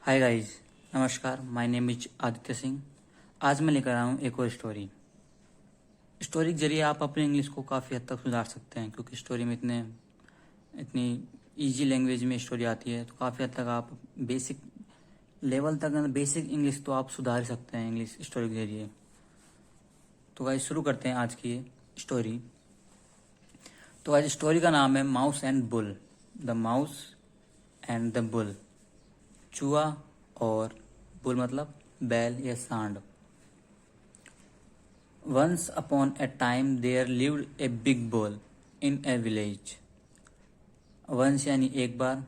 Hi guys, नमस्कार। My name is Aditya Singh. आज मैं लेकर आया हूँ एक और स्टोरी। स्टोरी के जरिए आप अपने इंग्लिश को काफ़ी हद तक सुधार सकते हैं, क्योंकि स्टोरी में इतनी इजी लैंग्वेज में स्टोरी आती है, तो काफ़ी हद तक आप बेसिक लेवल तक बेसिक इंग्लिश तो आप सुधार सकते हैं इंग्लिश स्टोरी के जरिए। तो गाइस शुरू करते हैं आज की स्टोरी। तो गाइस स्टोरी का नाम है mouse and bull. The mouse and the bull. चूहा और बुल मतलब बैल या सांड। Once upon a time there lived a big bull in a village. Once यानी एक बार,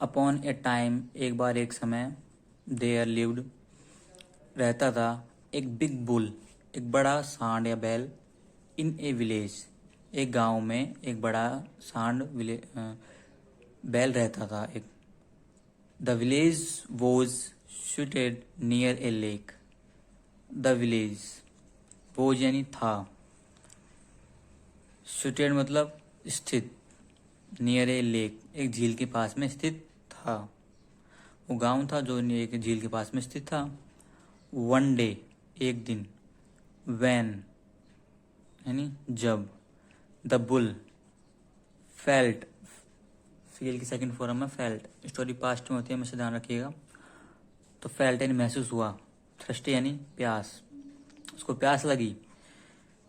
अपॉन ए टाइम एक बार एक समय, देयर लिव्ड रहता था, एक बिग बुल एक बड़ा सांड या बैल, इन ए विलेज एक गांव में एक बड़ा सांड बैल रहता था एक। The village was seated near A lake. The village was यानी था, सिटेड मतलब स्थित, नियर ए लेक एक झील के पास में स्थित था। वो गांव था जो एक झील के पास में स्थित था। वन डे एक दिन, वैन यानी जब, द बुल फेल्ट, फील की सेकंड फॉर्म में फेल्ट, स्टोरी पास्ट में होती है, हमेशा ध्यान रखिएगा। तो फेल्ट यानी महसूस हुआ, थ्रस्टी यानी प्यास, उसको प्यास लगी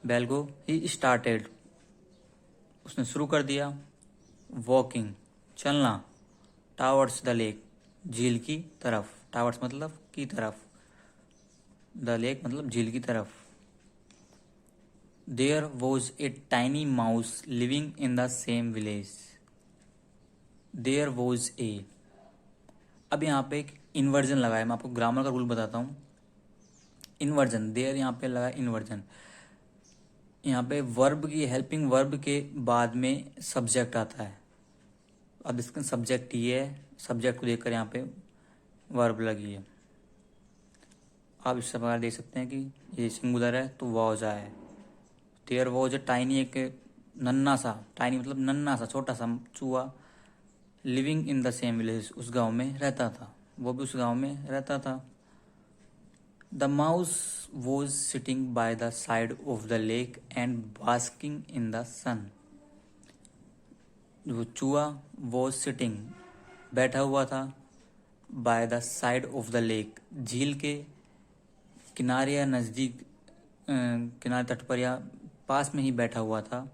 बैल को। ही स्टार्टेड उसने शुरू कर दिया, वॉकिंग चलना, टावर्ड्स द लेक झील की तरफ, टावर्ड्स मतलब की तरफ, द लेक मतलब झील की तरफ। There was a tiny mouse living in the same village. There was a, अब यहाँ पे एक इन्वर्जन लगा है, मैं आपको ग्रामर का रूल बताता हूँ। इन्वर्जन, देयर यहाँ पे लगा इन्वर्जन, यहाँ पे वर्ब की हेल्पिंग वर्ब के बाद में सब्जेक्ट आता है। अब इसका सब्जेक्ट ये है, सब्जेक्ट को देखकर यहाँ पे वर्ब लगी है। आप इस प्रकार देख सकते हैं कि ये सिंगुलर है तो वॉज आया है। देयर वॉज टाइनी, एक नन्ना सा, टाइनी मतलब नन्ना सा छोटा सा चूहा, living in the same village उस गांव में रहता था, वो भी उस गांव में रहता था। The mouse was sitting by the side of the lake and basking in the sun. वो चूहा वॉज सिटिंग बैठा हुआ था, by the side of the lake झील के किनारे या नज़दीक, किनारे तट पर या पास में ही बैठा हुआ था।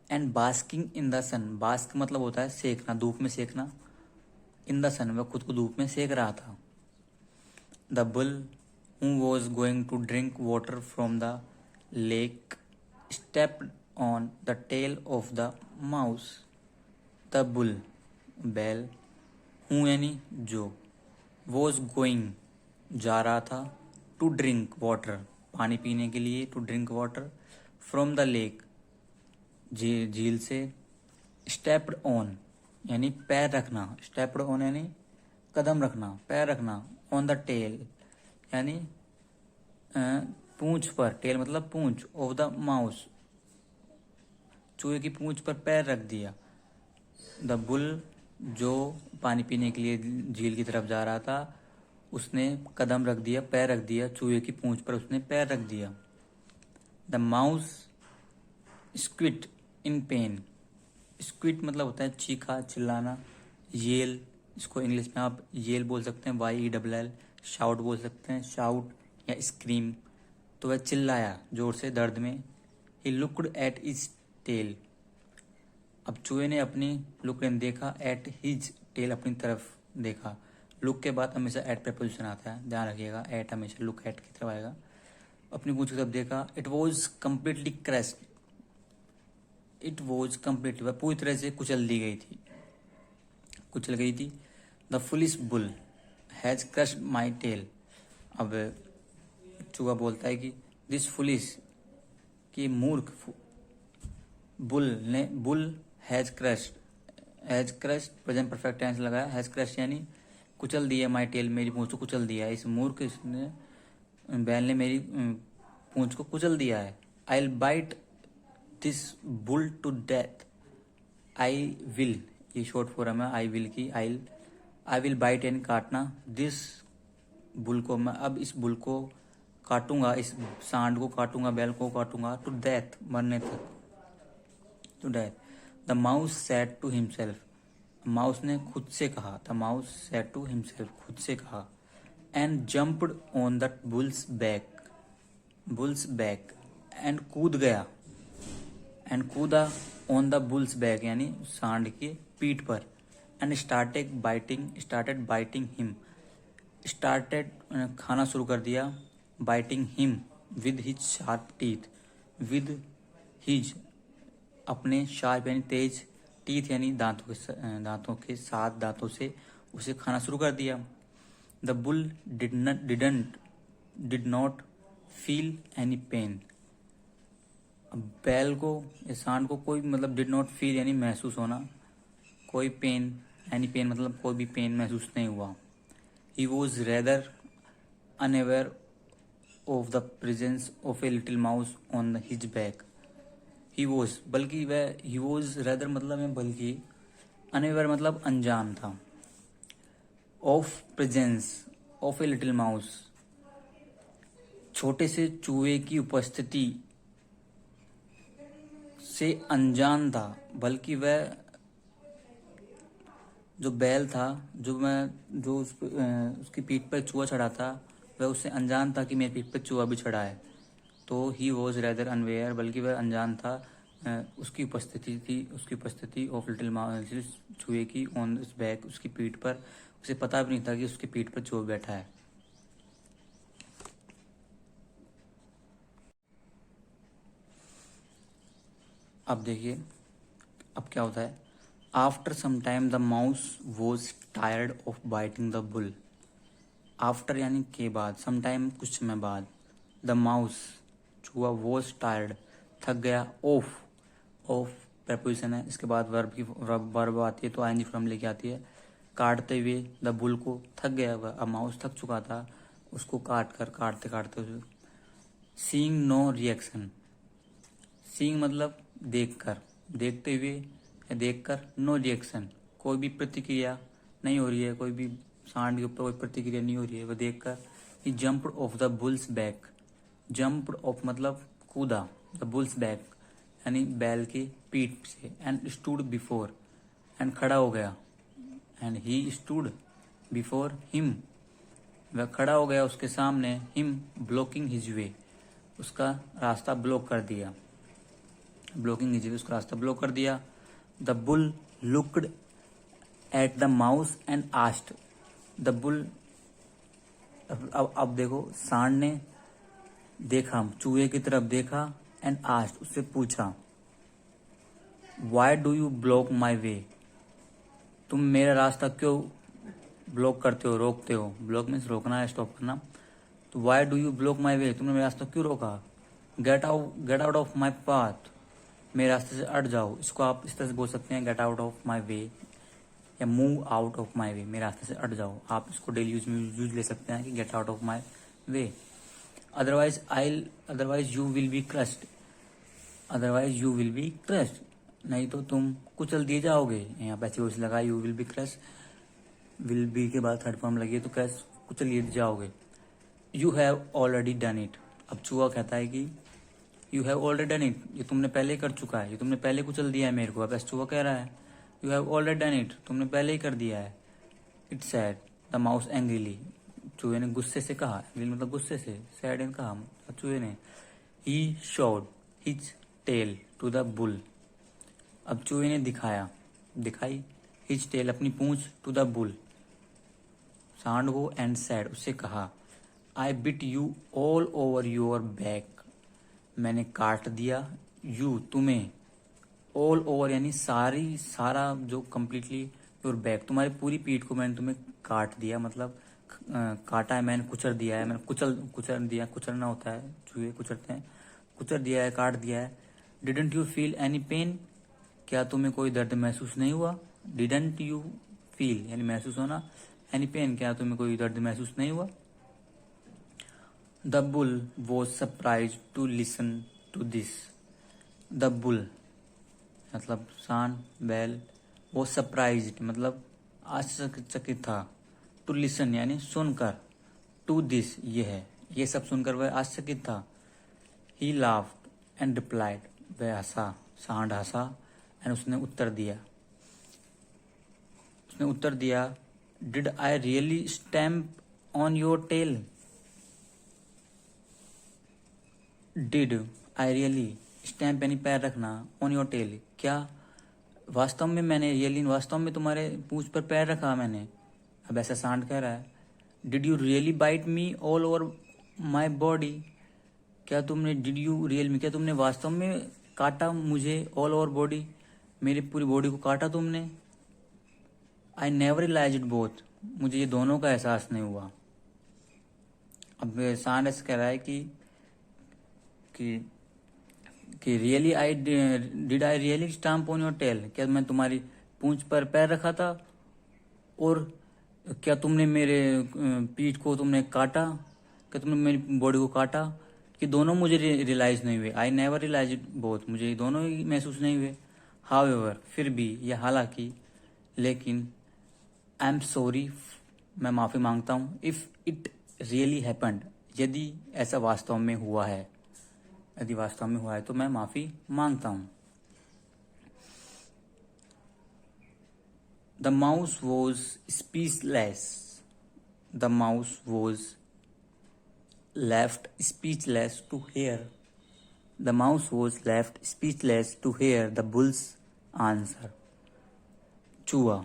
And basking in the sun, bask मतलब होता है सेकना, धूप में सेकना। इन द सन वह खुद को धूप में सेक रहा था। The bull who was going to drink water from the lake stepped on the tail of the mouse. The bull बैल, who यानी जो, was going जा रहा था, to drink water पानी पीने के लिए, to drink water from the lake झील से, stepped on यानी पैर रखना, stepped on यानी कदम रखना, पैर रखना, on the tail यानी पूंछ पर, टेल मतलब पूंछ, ऑफ द माउस चूहे की पूंछ पर पैर रख दिया। द बुल जो पानी पीने के लिए झील की तरफ जा रहा था, उसने कदम रख दिया, पैर रख दिया, चूहे की पूंछ पर उसने पैर रख दिया। द माउस स्क्विट इन पेन, स्क्विट मतलब होता है चीखा, चिल्लाना। येल, इसको इंग्लिश में आप येल बोल सकते हैं, YELL। शाउट बोल सकते हैं, शाउट या स्क्रीम। तो वह चिल्लाया जोर से दर्द में। He looked at his tail, अब चूहे ने अपनी लुक देखा, एट हिज टेल अपनी तरफ देखा। लुक के बाद हमेशा एट प्रपोजिशन आता है, ध्यान रखिएगा, एट हमेशा लुक एट की तरफ आएगा। अपनी पूंछ की तरफ देखा। It was completely crashed, it was completely वह पूरी तरह से कुचल दी गई थी, कुचल गई थी। The foolish bull has crushed my tail, अब चूहा बोलता है कि दिस फुलिश, कि मूर्ख बुल ने, bull has crushed, has crushed present perfect tense लगाया, हैज क्रश्ड यानी कुचल दिया, माई टेल मेरी पूंछ को कुचल दिया है, इस मूर्ख इसने बैल ने मेरी पूंछ को कुचल दिया है। I will bite this bull to death, I will ये शॉर्ट फॉर्म है आई विल की, आई आई विल बाइट यानी काटना, दिस बुल को, मैं अब इस बुल को काटूंगा, इस सांड को काटूंगा, बैल को काटूंगा, टू डेथ मरने तक, to death. The mouse said to himself, mouse ने खुद से कहा, the mouse said to himself, खुद से कहा। And jumped on the bull's back, bull's back, and कूद गया, एंड कूदा ऑन द बुल्स बैक यानी सांड की पीठ पर। And started biting him, started खाना शुरू कर दिया, biting him with his sharp teeth, with his अपने शार्प यानी तेज, टीथ यानी दांतों के साथ दांतों से उसे खाना शुरू कर दिया। The bull did not feel any pain, अब बैल को या सांड को कोई मतलब डिड नॉट फील यानी महसूस होना, कोई पेन, एनी पेन मतलब कोई भी पेन महसूस नहीं हुआ। He was rather unaware of the presence of a little mouse on his back, he was बल्कि वह, ही वॉज रेदर मतलब है बल्कि, अनअवेयर मतलब अनजान था, of presence of a little mouse छोटे से चूहे की उपस्थिति से अनजान था, बल्कि वह जो बैल था, जो उसकी पीठ पर चूहा चढ़ा था, वह उससे अनजान था कि मेरी पीठ पर चूहा भी चढ़ा है। तो ही वॉज रेदर अनवेयर बल्कि वह अनजान था, उसकी उपस्थिति ऑफ लिटिल माउस चूहे की ऑन दिस बैक, उसकी पीठ पर, उसे पता भी नहीं था कि उसकी पीठ पर चूहा बैठा है। अब देखिए अब क्या होता है। After some time the mouse was tired of biting the bull, after यानी के बाद, सम टाइम कुछ समय बाद, द माउस चूहा वॉज टायर्ड थक गया, ऑफ प्रपोजिशन है, इसके बाद वर्ब आती है तो आईएनजी फॉर्म लेके आती है, काटते हुए, द बुल को थक गया वह, अब माउस थक चुका था उसको काटते काटते हुए। सीइंग नो रिएक्शन, सीइंग मतलब देखकर, देखते हुए या देखकर, नो रिएक्शन कोई भी प्रतिक्रिया नहीं हो रही है, कोई भी सांड के ऊपर कोई प्रतिक्रिया नहीं हो रही है, वह देखकर। He jumped off the bull's back, jumped off मतलब कूदा, द बुल्स बैक यानी बैल की पीठ से, एंड स्टूड बिफोर एंड खड़ा हो गया, and he stood before him वह खड़ा हो गया उसके सामने, हिम ब्लॉकिंग हिज वे उसका रास्ता ब्लॉक कर दिया, ब्लॉकिंग हिज वे उसका रास्ता ब्लॉक कर दिया। The bull looked at the mouse and asked, the bull, अब देखो सांड ने देखा, चूहे की तरफ देखा, एंड आस्क्ड उससे पूछा, व्हाई डू यू ब्लॉक माई वे, तुम मेरा रास्ता क्यों ब्लॉक करते हो, रोकते हो, ब्लॉक मीन्स रोकना है, स्टॉप करना, तो व्हाई डू यू ब्लॉक माई वे, तुमने मेरा रास्ता क्यों रोका। Get out of my path, मेरे रास्ते से हट जाओ, इसको आप इस तरह से बोल सकते हैं, गेट आउट ऑफ माई वे या मूव आउट ऑफ माई वे, मेरे रास्ते से हट जाओ, आप इसको डेली यूज ले सकते हैं कि get out of my way. Otherwise you will be crossed, otherwise you will be crossed नहीं तो तुम कुचल दिए जाओगे, यहाँ पे ऐसे वर्ड लगा, you will be crush, will be के बाद थर्ड फॉर्म लगी है तो क्रश कुचल दिए जाओगे। You have already done it, अब चूहा कहता है कि you have already done it, ये तुमने पहले कर चुका है, ये तुमने पहले कुचल दिया है मेरे को, अब ऐसे चूहा कह रहा है you have already done it, तुमने पहले ही कर दिया है। It sad the mouse angrily, चूहे ने गुस्से से कहा, एंग्रीली मतलब गुस्से से, सैड ने कहा चूहे ने। He showed his tail to the bull, अब चूहे ने दिखाई हिज टेल अपनी पूंछ, टू द बुल सांड को, एंड सैड उससे कहा, I bit you all over your back, मैंने काट दिया, यू तुम्हें, ऑल ओवर यानी सारा जो कम्प्लीटली, योर बैक तुम्हारी पूरी पीठ को मैंने तुम्हें काट दिया, मतलब काटा है मैंने, कुचल दिया है मैंने, कुचल दिया, कुचलना होता है, चूहे कुचलते हैं, कुचल दिया है, काट दिया है। Didn't you feel any pain, क्या तुम्हें कोई दर्द महसूस नहीं हुआ, डिडंट यू फील यानी महसूस होना, एनी पेन क्या तुम्हें कोई दर्द महसूस नहीं हुआ। The bull was surprise to listen to this, the bull मतलब सांड बैल, वो सरप्राइज मतलब आश्चर्यचकित था। टू लिसन यानी सुनकर, टू दिस ये है, ये सब सुनकर वह आश्चर्यचकित था। ही लाफ्ड एंड रिप्लाइड, वह हंसा, सांड हंसा, एंड उसने उत्तर दिया, did I really stamp on your tail? Did I really stamp यानी पैर रखना, ऑन योर टेल क्या वास्तव में तुम्हारे पूंछ पर पैर रखा मैंने? अब ऐसा सांड कह रहा है। Did you really bite me all over my body? क्या तुमने वास्तव में काटा मुझे? ऑल ओवर बॉडी, मेरी पूरी बॉडी को काटा तुमने? आई नेवर रियलाइज्ड बोथ, मुझे ये दोनों का एहसास नहीं हुआ। अब सांड ऐसा कह रहा है कि really did I really stamp on your tail, क्या मैं तुम्हारी पूंछ पर पैर रखा था? और क्या तुमने मेरे पीठ को तुमने काटा? क्या तुमने मेरी बॉडी को काटा? कि दोनों मुझे रियलाइज नहीं हुए। आई नेवर रियलाइज बोथ, मुझे ये दोनों ही महसूस नहीं हुए। हाउएवर, फिर भी, या हालांकि, लेकिन, आई एम सॉरी, मैं माफी मांगता हूँ। इफ इट रियली हैपेंड, यदि ऐसा वास्तव में हुआ है तो मैं माफी मांगता हूँ। The mouse was speechless. The mouse was left speechless to hear. The mouse was left speechless to hear the bull's answer. चूहा,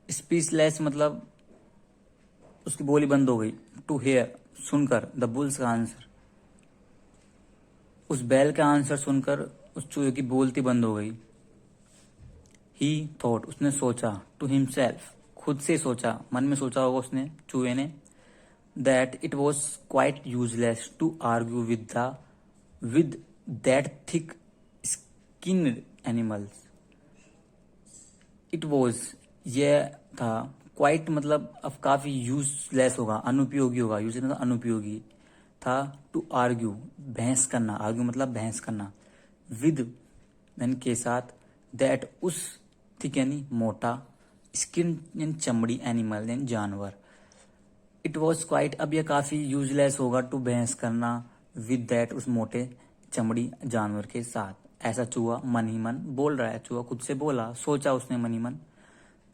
स्पीचलेस मतलब उसकी बोली बंद हो गई, टू हेयर सुनकर, द बुल्स का आंसर, उस बैल का आंसर सुनकर उस चूहे की बोलती बंद हो गई। ही थॉट, उसने सोचा, टू हिमसेल्फ, खुद से सोचा, मन में सोचा होगा उसने, चूहे ने, that it was quite useless to argue with that thick skinned animals. It was, यह था, quite मतलब अब काफी यूजलेस होगा, अनुपयोगी होगा, यूज मतलब अनुपयोगी था, टू आर्ग्यू बहस करना, आर्ग्यू मतलब बहस करना, विद यानी के साथ, दैट उस, थिक यानी मोटा, स्किन यानी चमड़ी, एनिमल यानी जानवर। इट वॉज क्वाइट, अब यह काफी यूजलेस होगा, टू बहस करना, विद दैट उस मोटे चमड़ी जानवर के साथ। ऐसा चूहा मन ही मन बोल रहा है, चूहा खुद से बोला, सोचा उसने मन ही मन।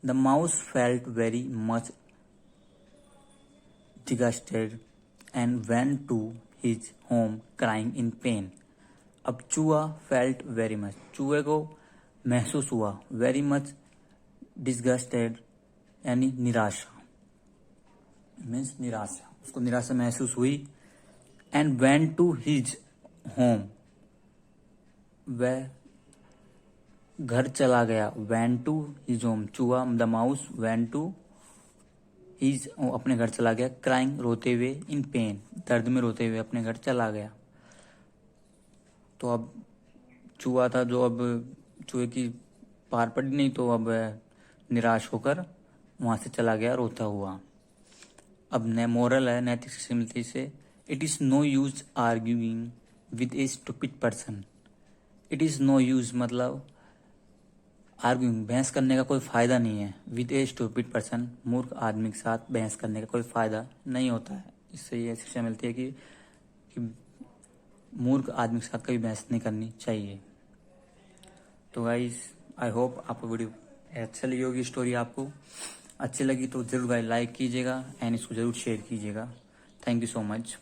The mouse felt very much disgusted and went to his home crying in pain. अब चूहा फेल्ट वेरी मच, चूहे को महसूस हुआ, वेरी मच डिसगस्टेड यानी निराशा, मीन्स निराशा, उसको निराशा महसूस हुई। And went to his home, वह घर चला गया, वेंट टू हिज होम, चूहा the mouse went to his, अपने घर चला गया, क्राइंग रोते हुए, इन पेन दर्द में रोते हुए अपने घर चला गया। तो अब चूहा था जो अब चूहे की पार पड़ी नहीं, तो अब निराश होकर वहां से चला गया रोता हुआ। अब मोरल है, नैतिक शिक्षा मिलती है इसे, it is no use arguing with a stupid person. It is no use मतलब आर्ग्यूइंग, बहस करने का कोई फायदा नहीं है, विद ए स्टूपिड पर्सन, मूर्ख आदमी के साथ बहस करने का कोई फायदा नहीं होता है। इससे ये शिक्षा मिलती है कि मूर्ख आदमी के साथ कभी बहस नहीं करनी चाहिए। तो गाइस, आई होप आपको वीडियो अच्छा लगी होगी, स्टोरी आपको अच्छी लगी तो जरूर गाइस लाइक कीजिएगा एंड इसको जरूर शेयर कीजिएगा। Thank you so much.